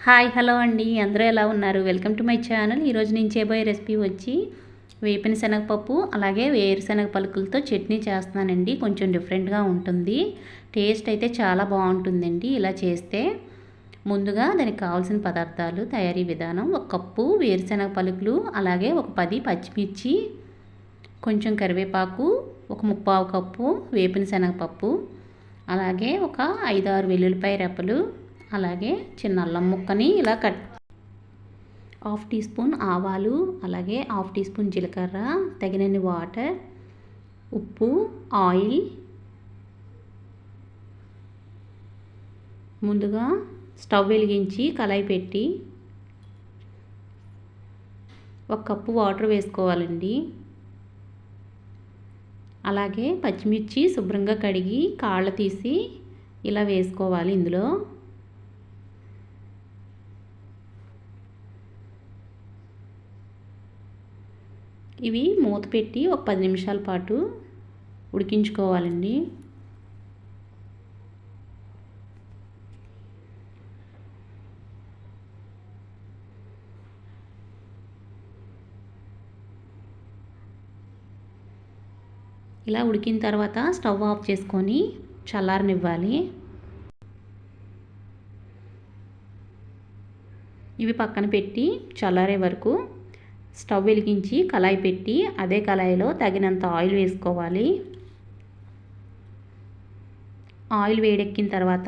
Hi hello అండి, అందరూ ఎలా ఉన్నారు? Welcome to my channel. ఈరోజు నేను చేయబోయే రెసిపీ వచ్చి వేపిన శనగపప్పు అలాగే వేరుశనగ పలుకులతో చట్నీ చేస్తున్నానండి. కొంచెం డిఫరెంట్గా ఉంటుంది. టేస్ట్ అయితే చాలా బాగుంటుందండి ఇలా చేస్తే. ముందుగా దానికి కావాల్సిన పదార్థాలు, తయారీ విధానం: 1 కప్పు వేరుశనగ పలుకులు, అలాగే ఒక 10 పచ్చిమిర్చి, కొంచెం కరివేపాకు, ఒక 3/4 కప్పు వేపిన శనగపప్పు, అలాగే ఒక 5-6 వెల్లుల్లిపాయ రెప్పలు, అలాగే చిన్న అల్లం ముక్కని ఇలా కట్, 1/2 టీ స్పూన్ ఆవాలు, అలాగే 1/2 టీ స్పూన్ జీలకర్ర, తగినన్ని వాటర్, ఉప్పు, ఆయిల్. ముందుగా స్టవ్ వెలిగించి కళాయి పెట్టి 1 కప్పు వాటర్ వేసుకోవాలండి. అలాగే పచ్చిమిర్చి శుభ్రంగా కడిగి కాళ్ళు తీసి ఇలా వేసుకోవాలి. ఇందులో ఇవి మూత పెట్టి ఒక 10 నిమిషాల పాటు ఉడికించుకోవాలండి. ఇలా ఉడికిన తర్వాత స్టవ్ ఆఫ్ చేసుకొని చల్లారనివ్వాలి. ఇవి పక్కన పెట్టి చల్లారే వరకు స్టవ్ వెలిగించి కళాయి పెట్టి అదే కళాయిలో తగినంత ఆయిల్ వేసుకోవాలి. ఆయిల్ వేడెక్కిన తర్వాత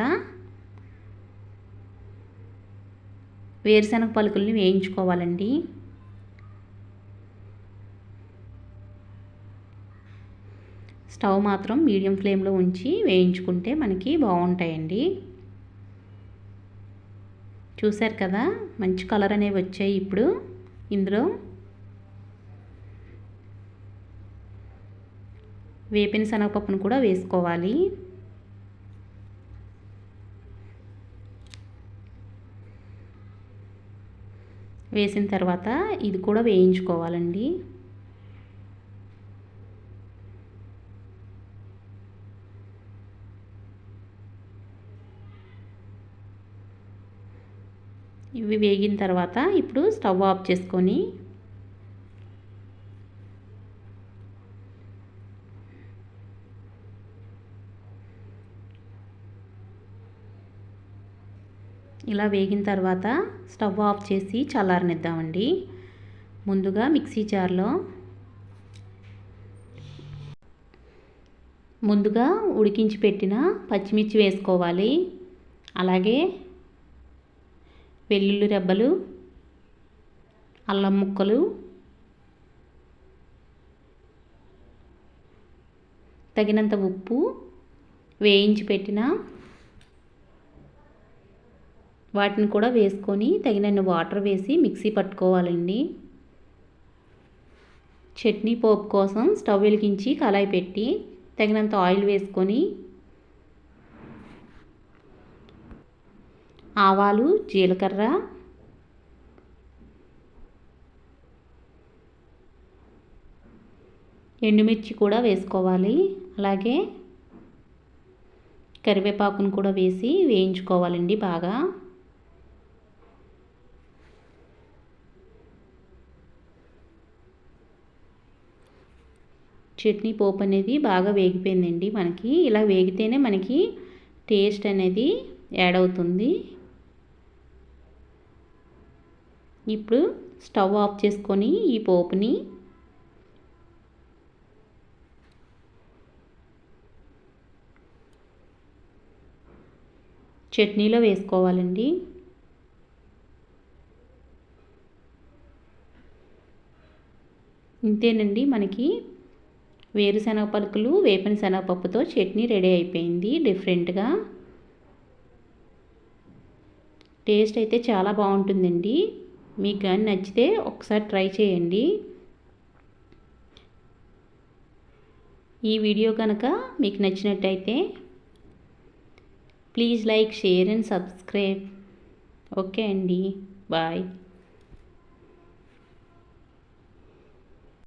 వేరుశనగ పలుకుల్ని వేయించుకోవాలండి. స్టవ్ మాత్రం మీడియం ఫ్లేమ్లో ఉంచి వేయించుకుంటే మనకి బాగుంటాయండి. చూశారు కదా, మంచి కలర్ అనేవి వచ్చాయి. ఇప్పుడు ఇందులో వేపిన శనగపప్పును కూడా వేసుకోవాలి. వేసిన తర్వాత ఇది కూడా వేయించుకోవాలండి. ఇవి వేగిన తర్వాత ఇప్పుడు స్టవ్ ఆఫ్ చేసుకొని ఇలా వేగిన తర్వాత స్టవ్ ఆఫ్ చేసి చల్లారనిద్దామండి. ముందుగా మిక్సీ జార్లో ముందుగా ఉడికించి పెట్టిన పచ్చిమిర్చి వేసుకోవాలి. అలాగే వెల్లుల్లి రెబ్బలు, అల్లం ముక్కలు, తగినంత ఉప్పు, వేయించి పెట్టిన వాటిని కూడా వేసుకొని తగినన్ని వాటర్ వేసి మిక్సీ పట్టుకోవాలండి. చట్నీ పోపు కోసం స్టవ్ వెలిగించి కళాయి పెట్టి తగినంత ఆయిల్ వేసుకొని ఆవాలు, జీలకర్ర, ఎండుమిర్చి కూడా వేసుకోవాలి. అలాగే కరివేపాకును కూడా వేసి వేయించుకోవాలండి బాగా. చట్నీ పోపు అనేది బాగా వేగిపోయిందండి. మనకి ఇలా వేగితేనే మనకి టేస్ట్ అనేది యాడ్ అవుతుంది. ఇప్పుడు స్టవ్ ఆఫ్ చేసుకొని ఈ పోపుని చట్నీలో వేసుకోవాలండి. ఇంతేనండి, మనకి వేరుశనగ పలుకులు వేపిన శనగపప్పుతో చట్నీ రెడీ అయిపోయింది. డిఫరెంట్గా టేస్ట్ అయితే చాలా బాగుంటుందండి. మీకు కానీ నచ్చితే ఒకసారి ట్రై చేయండి. ఈ వీడియో కనుక మీకు నచ్చినట్టయితే please like, share and subscribe. Okay అండి, బాయ్.